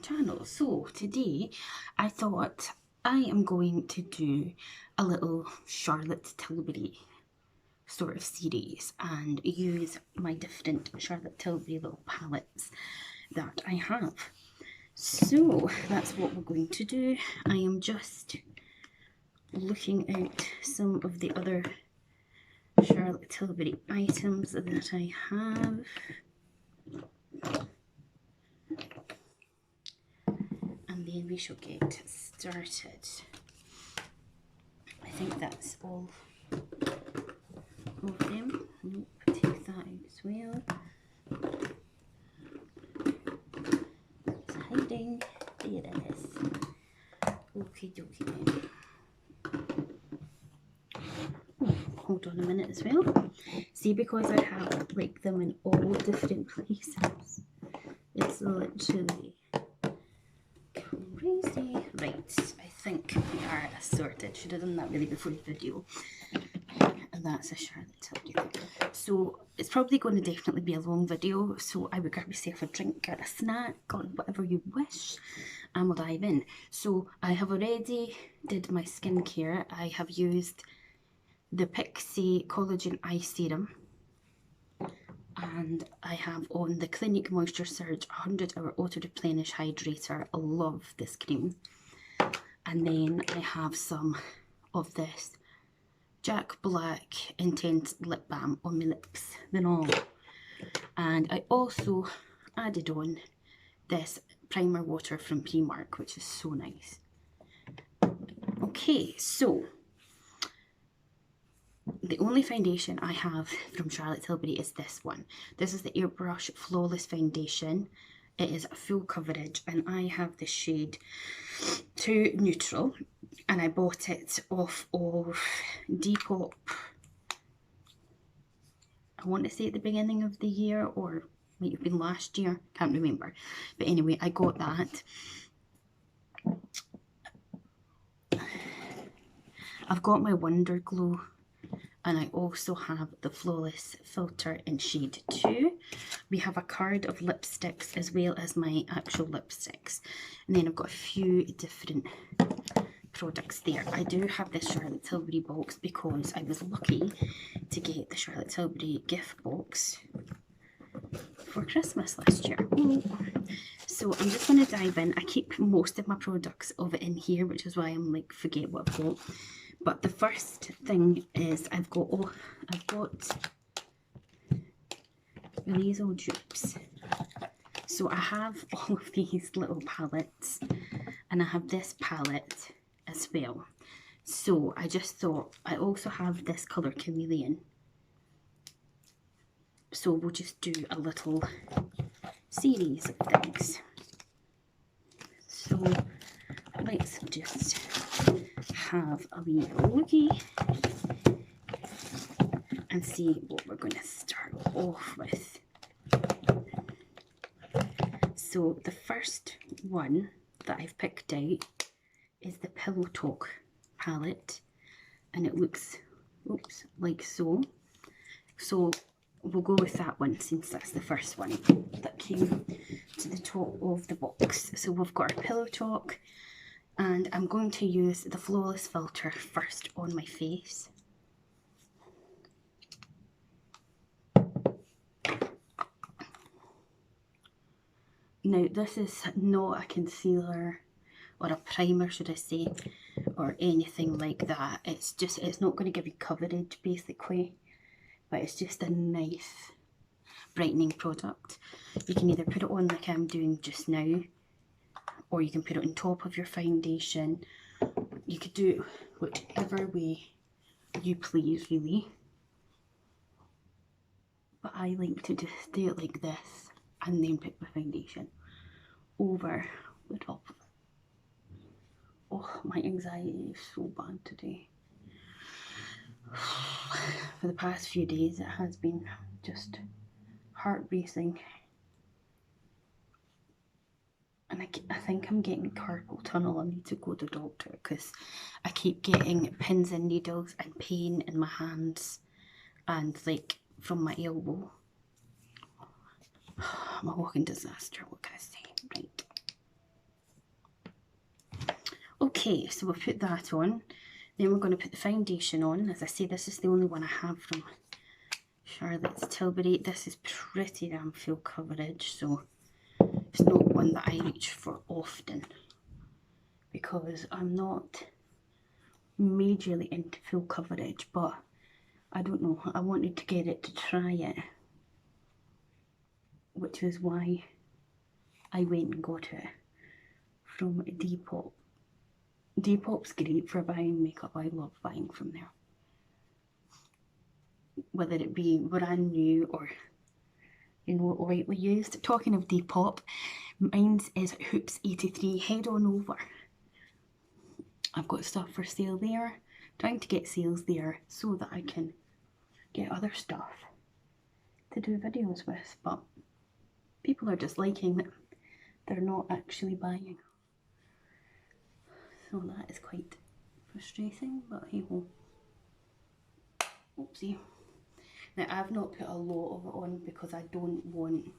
channel. So today I thought I am going to do a little Charlotte Tilbury sort of series and use my different Charlotte Tilbury little palettes that I have. So that's what we're going to do. I am just looking at some of the other Charlotte Tilbury items that I have. And then we shall get started. I think that's all of them. Nope, take that out as well. It's hiding. There it is. Okie dokie then. Oh, hold on a minute as well. See, because I have like them in all different places, it's literally crazy. Right, I think we are assorted. Should have done that really before the video. And that's a Charlotte Tilbury. So it's probably going to definitely be a long video, so I would grab yourself a drink or a snack or whatever you wish and we'll dive in. So I have already did my skincare. I have used the Pixie Collagen Eye Serum and I have on the Clinique Moisture Surge 100-hour Auto Replenish Hydrator. I love this cream. And then I have some of this Jack Black Intense Lip Balm on my lips, then all. And I also added on this primer water from Primark, which is so nice. Okay, so the only foundation I have from Charlotte Tilbury is this one. This is the Airbrush Flawless Foundation. It is full coverage and I have the shade 2 Neutral and I bought it off of Depop, I want to say at the beginning of the year or might have been last year, can't remember. But anyway, I got that. I've got my Wonder Glow and I also have the Flawless Filter in shade 2. We have a card of lipsticks as well as my actual lipsticks. And then I've got a few different products there. I do have this Charlotte Tilbury box because I was lucky to get the Charlotte Tilbury gift box for Christmas last year. So I'm just going to dive in. I keep most of my products of it in here, which is why I'm like, forget what I've got. But the first thing is I've got these old dupes. So I have all of these little palettes and I have this palette as well. So I just thought I also have this colour Chameleon. So we'll just do a little series of things. So let's just have a wee looky and see what we're going to start off with. So the first one that I've picked out is the Pillow Talk palette and it looks, oops, like so. So we'll go with that one since that's the first one that came to the top of the box. So we've got our Pillow Talk and I'm going to use the Flawless Filter first on my face. Now this is not a concealer or a primer, should I say, or anything like that. It's just, it's not going to give you coverage basically, but it's just a nice brightening product. You can either put it on like I'm doing just now, or you can put it on top of your foundation. You could do it whichever way you please really, but I like to just do it like this and then put my foundation over the top of it. Oh, my anxiety is so bad today. For the past few days it has been just heart racing. And I think I'm getting carpal tunnel. I need to go to the doctor because I keep getting pins and needles and pain in my hands and like from my elbow. I'm a walking disaster, what can I say? Right. Okay, so we've put that on. Then we're going to put the foundation on. As I say, this is the only one I have from Charlotte's Tilbury. This is pretty damn full coverage, so it's not one that I reach for often because I'm not majorly into full coverage, but I don't know, I wanted to get it to try it, which is why I went and got it from Depop. Depop's great for buying makeup. I love buying from there, whether it be brand new or, you know, lightly used. Talking of Depop, mine's is Hoops83. Head on over. I've got stuff for sale there. Trying to get sales there so that I can get other stuff to do videos with, but people are just liking that they're not actually buying. So that is quite frustrating, but hey ho. Oopsie. Now I've not put a lot of it on because I don't want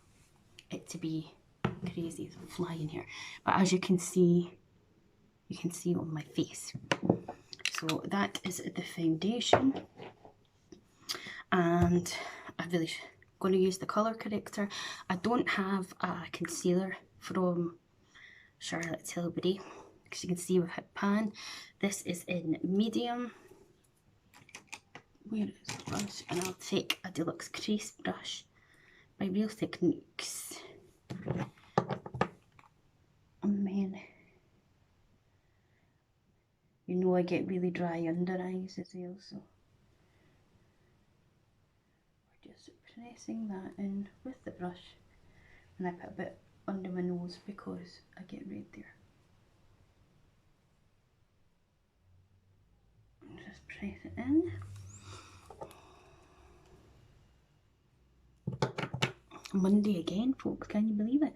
it to be crazy. There's a fly in here. But as you can see on my face. So that is the foundation. And I'm really going to use the colour corrector. I don't have a concealer from Charlotte Tilbury, because you can see we've hit pan. This is in medium. Where is the brush? And I'll take a deluxe crease brush by Real Techniques. And then, you know, I get really dry under eyes as well, so we're just pressing that in with the brush. And I put a bit under my nose because I get red there. Just press it in. Monday again, folks, can you believe it?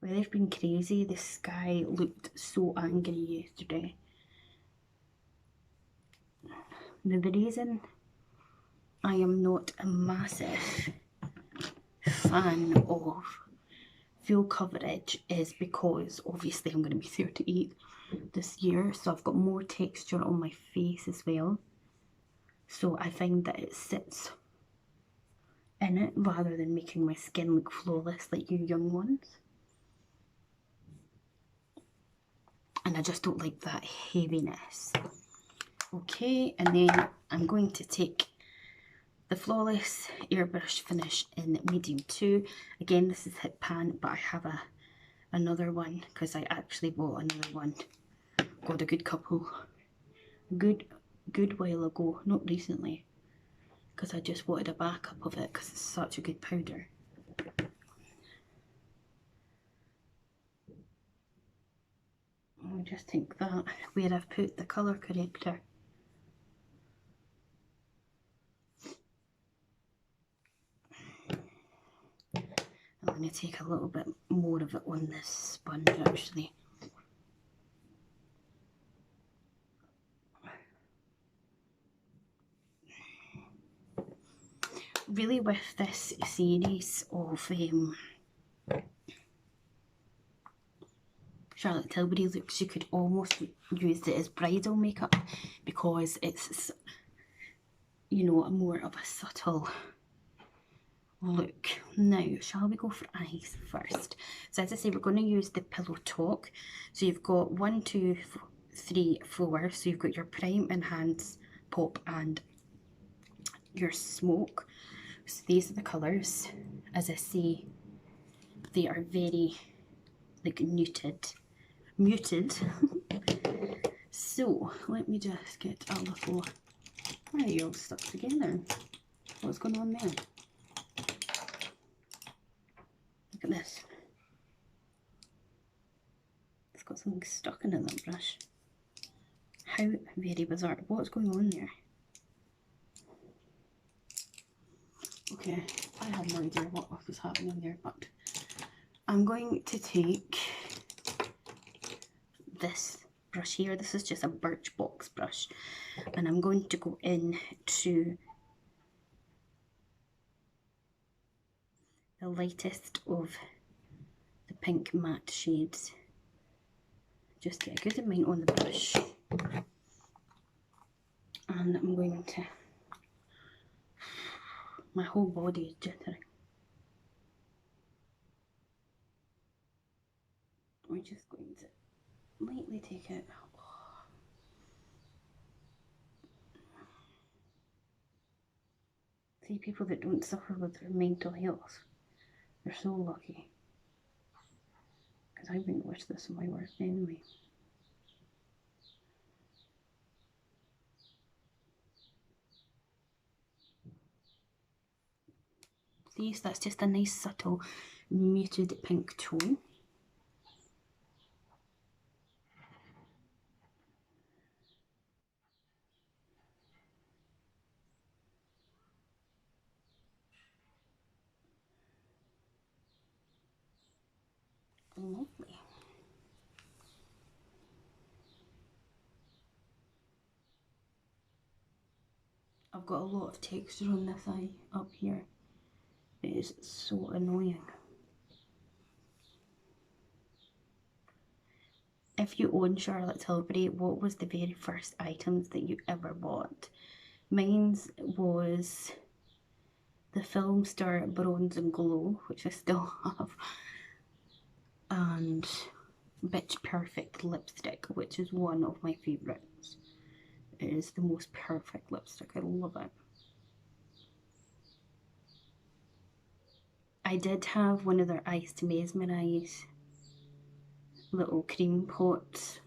Weather's been crazy. The sky looked so angry yesterday. Now, the reason I am not a massive fan of full coverage is because obviously I'm going to be 38 this year, so I've got more texture on my face as well. So I find that it sits in it rather than making my skin look flawless like you young ones. And I just don't like that heaviness. Okay, and then I'm going to take the Flawless Airbrush Finish in medium 2. Again, this is hit pan, but I have another one because I actually bought another one. Got a good couple. Good while ago, not recently, because I just wanted a backup of it because it's such a good powder. I just think that where I've put the colour corrector, I'm going to take a little bit more of it on this sponge actually. Really with this series of Charlotte Tilbury looks, you could almost use it as bridal makeup because it's, you know, more of a subtle look. Now, shall we go for eyes first? So as I say, we're going to use the Pillow Talk. So you've got 1, 2, 3, 4. So you've got your Prime, Enhance, Pop and your Smoke. So these are the colours. As I say, they are very like muted. So let me just get a little, why are you all stuck together? What's going on there? Look at this. It's got something stuck in it, that brush. How very bizarre. What's going on there? Okay, I have no idea what was happening there, but I'm going to take this brush here. This is just a Birchbox brush, and I'm going to go in to the lightest of the pink matte shades. Just get a good amount on the brush. And I'm going to, my whole body is jittering. We're just going to lightly take it. See, people that don't suffer with their mental health, they're so lucky. Because I wouldn't wish this on my worst enemy. See, so that's just a nice subtle muted pink tone. Lovely. I've got a lot of texture on this eye up here. It is so annoying. If you own Charlotte Tilbury, what was the very first items that you ever bought? Mine's was the Filmstar Bronze and Glow, which I still have, and Bitch Perfect lipstick, which is one of my favourites. It is the most perfect lipstick. I love it. I did have one of their Ice to Mesmerise little cream pots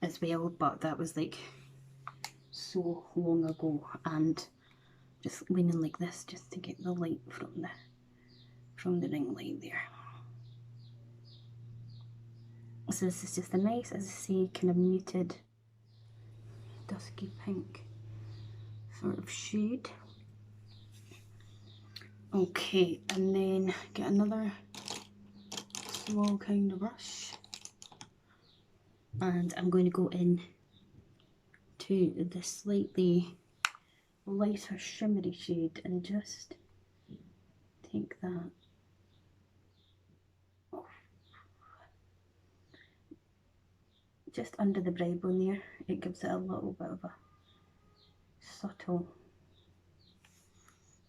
as well, but that was like so long ago, and just leaning like this just to get the light from the ring light there. So this is just a nice, as I say, kind of muted dusky pink sort of shade. Okay, and then get another small kind of brush, and I'm going to go in to the slightly lighter shimmery shade and just take that off. Just under the brow bone there. It gives it a little bit of a subtle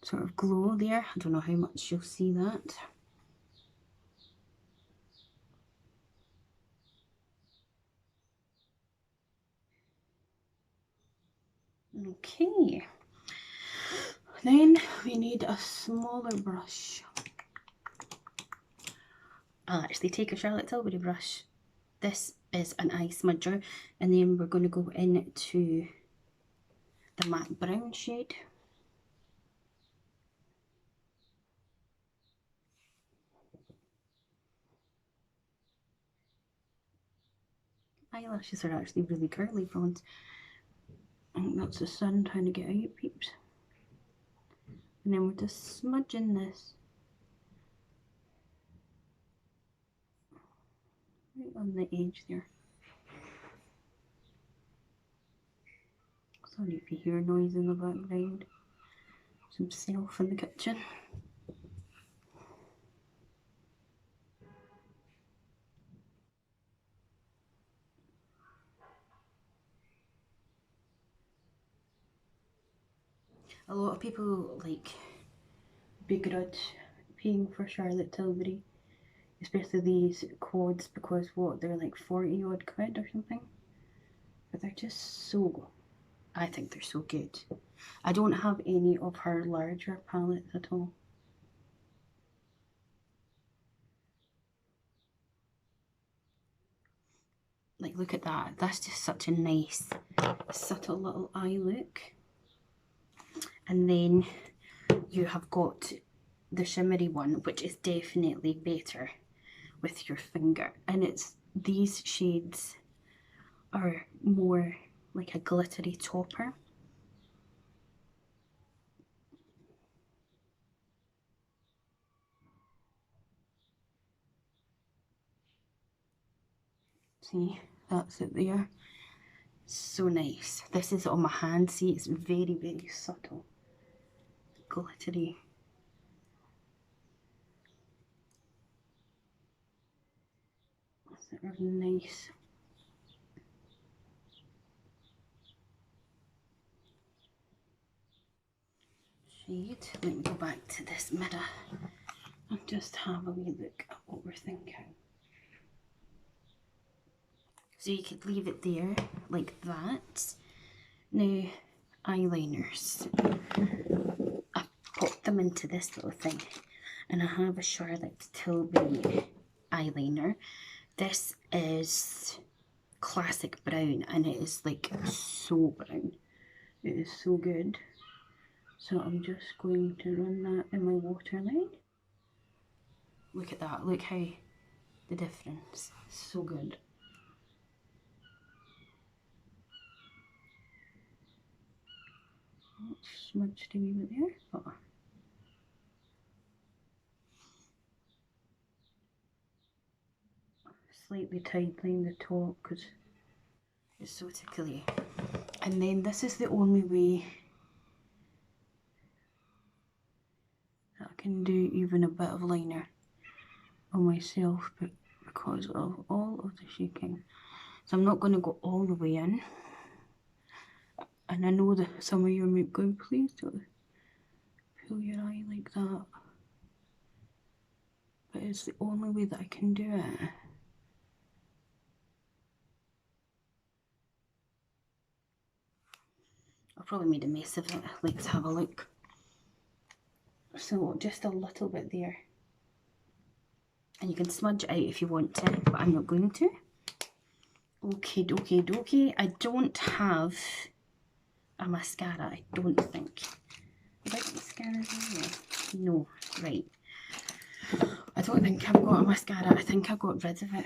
sort of glow there. I don't know how much you'll see that. Okay, then we need a smaller brush. I'll actually take a Charlotte Tilbury brush. This is an eye smudger, and then we're going to go into the matte brown shade. Eyelashes are actually really curly for once. I think that's the sun trying to get out, peeps. And then we're just smudging this right on the edge there. Sorry if you hear noise in the background. Some self in the kitchen. A lot of people like begrudge paying for Charlotte Tilbury, especially these quads, because what, they're like 40 odd quid or something, but they're just so, I think they're so good. I don't have any of her larger palettes at all. Like, look at that, that's just such a nice subtle little eye look. And then you have got the shimmery one, which is definitely better with your finger, and it's these shades are more like a glittery topper. See, that's it there. So nice. This is on my hand. See, it's very, very subtle, glittery. that are nice. Shade. Let me go back to this mirror and just have a wee look at what we're thinking. So you could leave it there like that. Now, eyeliners. I popped them into this little thing, and I have a Charlotte Tilbury eyeliner. This is classic brown, and it is like so brown. It is so good. So I'm just going to run that in my waterline. Look at that, look how the difference, so good. Smudged a wee bit there, but slightly tightening the top because it's so tickly. And then this is the only way that I can do even a bit of liner on myself, but because of all of the shaking. So I'm not going to go all the way in. And I know that some of you are going, please don't pull your eye like that. But it's the only way that I can do it. I've probably made a mess of it. Let's have a look. So just a little bit there. And you can smudge it out if you want to, but I'm not going to. Okay, dokie, dokie. I don't have a mascara, I don't think. Have I got mascara there? No, right. I don't think I've got a mascara. I think I got rid of it.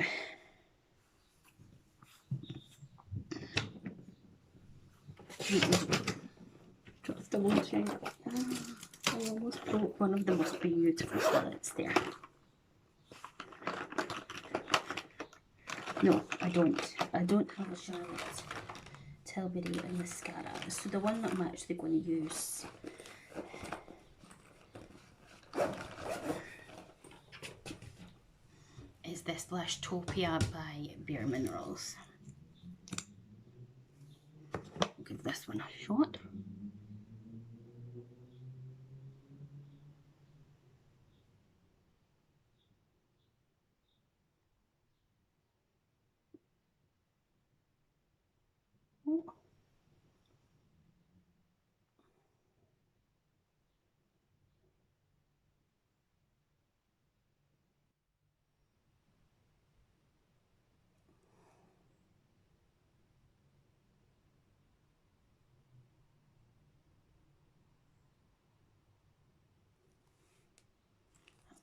Just double check. I almost broke one of the most beautiful palettes there. No, I don't. I don't have a Charlotte Tilbury mascara. So the one that I'm actually going to use is this Lashtopia by Bare Minerals. I'll give this one a shot.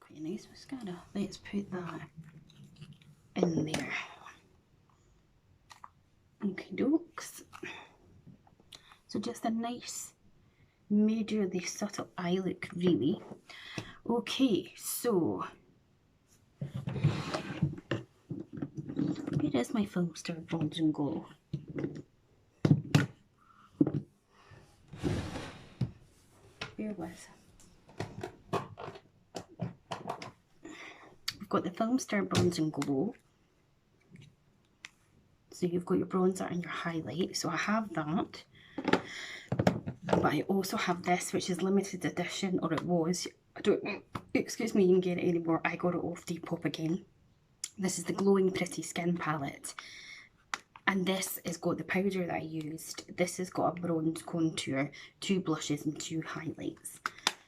Quite a nice mascara. Let's put that in there. Okay, dokes. So just a nice, majorly subtle eye look, really. Okay, so where is my Filmstar Bronze and Glow? Bear with. We've got the Filmstar Bronze and Glow. So you've got your bronzer and your highlight. So I have that. But I also have this, which is limited edition, or it was. I don't, excuse me, you can get it anymore. I got it off Depop again. This is the Glowing Pretty Skin palette. And this has got the powder that I used. This has got a bronze contour, 2 blushes and 2 highlights.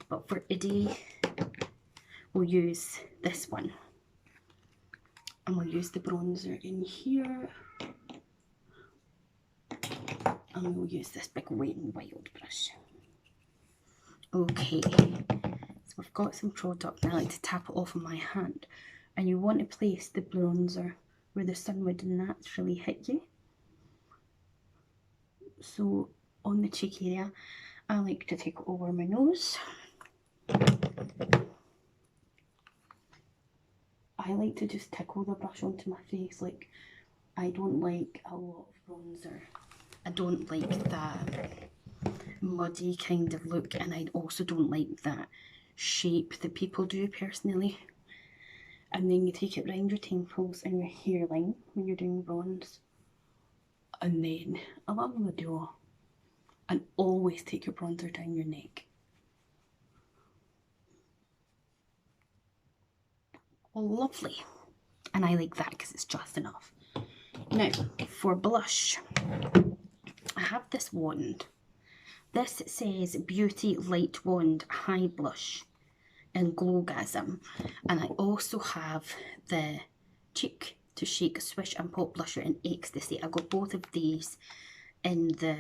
But for today, we'll use this one. And we'll use the bronzer in here. And we'll use this big Wet n Wild brush. Okay, so we've got some product and I like to tap it off on my hand. And you want to place the bronzer where the sun would naturally hit you. So on the cheek area, I like to take it over my nose. I like to just tickle the brush onto my face. Like, I don't like a lot of bronzer. I don't like that muddy kind of look, and I also don't like that shape that people do personally. And then you take it round your temples and your hairline when you're doing bronze. And then along the jaw. And always take your bronzer down your neck. Lovely. And I like that because it's just enough. Now, for blush, I have this wand. This says Beauty Light Wand High Blush in Glowgasm. And I also have the Cheek to Shake Swish and Pop Blusher in Ecstasy. I got both of these in the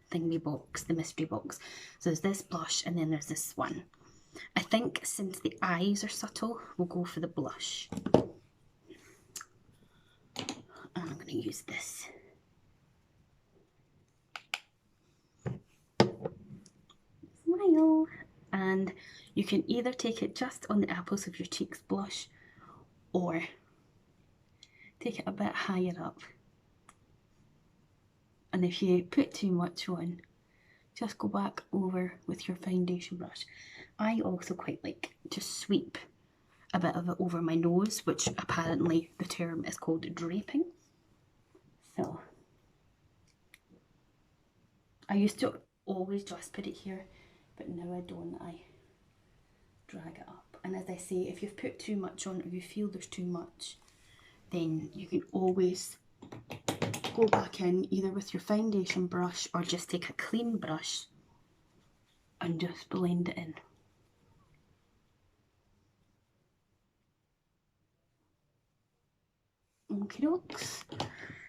thingy box, the mystery box. So there's this blush and then there's this one. I think since the eyes are subtle, we'll go for the blush. And I'm going to use this. Smile. And you can either take it just on the apples of your cheeks blush or take it a bit higher up. And if you put too much on, just go back over with your foundation brush. I also quite like to sweep a bit of it over my nose, which apparently the term is called draping. So I used to always just put it here, but now I don't. I drag it up. And as I say, if you've put too much on or you feel there's too much, then you can always go back in either with your foundation brush or just take a clean brush and just blend it in. Okie dokes.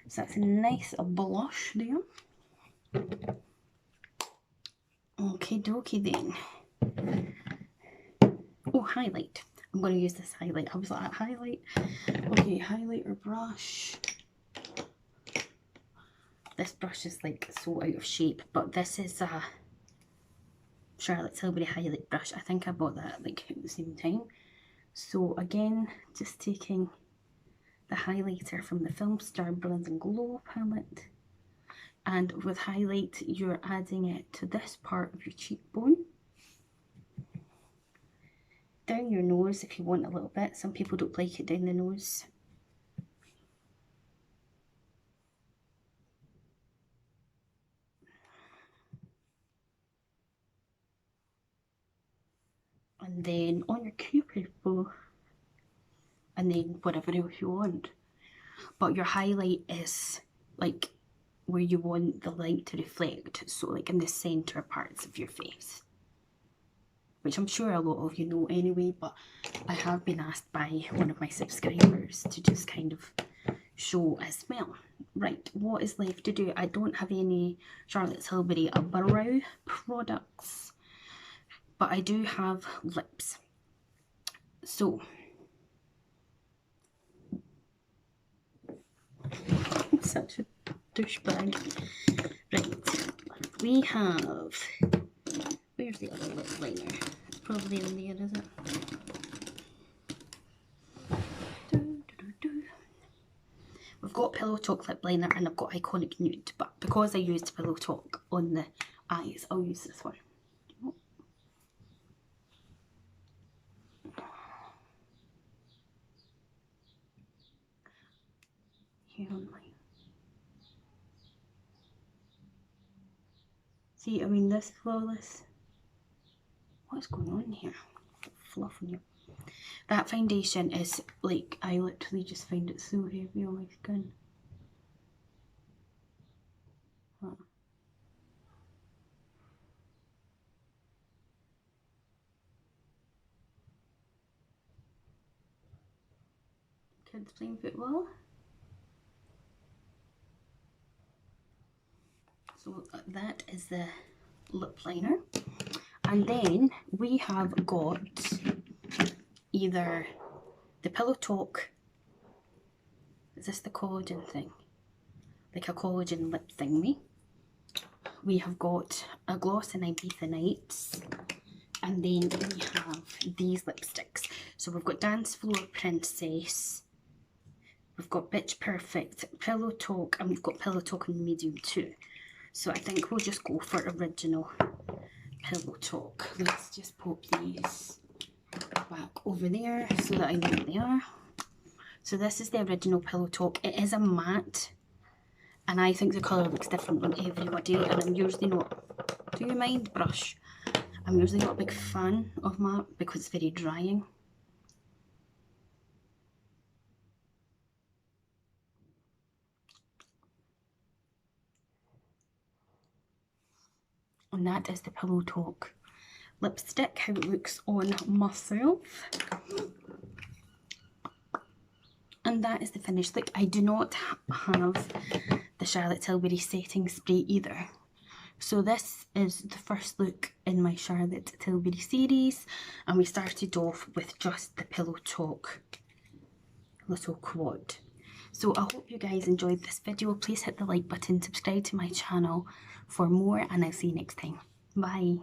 So that's a nice blush there. Okie dokie then. Oh, highlight. I'm going to use this highlight. I was like, highlight. Okay, highlighter brush. This brush is like so out of shape, but this is a Charlotte Tilbury highlight brush. I think I bought that like at the same time. So again, just taking the highlighter from the Film Star Bronze and Glow palette. And with highlight, you're adding it to this part of your cheekbone. Down your nose if you want a little bit. Some people don't like it down the nose. And then on your cupid bow. And then whatever else you want. But your highlight is like where you want the light to reflect. So like in the centre parts of your face. Which I'm sure a lot of you know anyway, but I have been asked by one of my subscribers to just kind of show as well. Right, what is left to do? I don't have any Charlotte Tilbury brow products, but I do have lips. So, I'm such a douchebag. Right, we have, where's the other lip liner? It's probably in there, is it? We've got Pillow Talk lip liner and I've got Iconic Nude, but because I used Pillow Talk on the eyes, I'll use this one. See, I mean, this flawless. What's going on here? Fluff on you. That foundation is like, I literally just find it so heavy on my skin. Huh. Kids playing football. So that is the lip liner. And then we have got either the Pillow Talk, is this the collagen thing? Like a collagen lip thingy. We have got a gloss in Ibiza Nights. And then we have these lipsticks. So we've got Dance Floor Princess. We've got Bitch Perfect, Pillow Talk, and we've got Pillow Talk in medium too. So I think we'll just go for original Pillow Talk. Let's just pop these back. Oh over there so that I know what they are. So this is the original pillow talk. It is a matte, and I think the colour looks different on everybody, and I'm usually not, do you mind brush? I'm usually not a big fan of matte because it's very drying. And that is the Pillow Talk lipstick, how it looks on myself. And that is the finished look. I do not have the Charlotte Tilbury setting spray either. So this is the first look in my Charlotte Tilbury series, and we started off with just the Pillow Talk little quad. So I hope you guys enjoyed this video. Please hit the like button, subscribe to my channel for more, and I'll see you next time. Bye.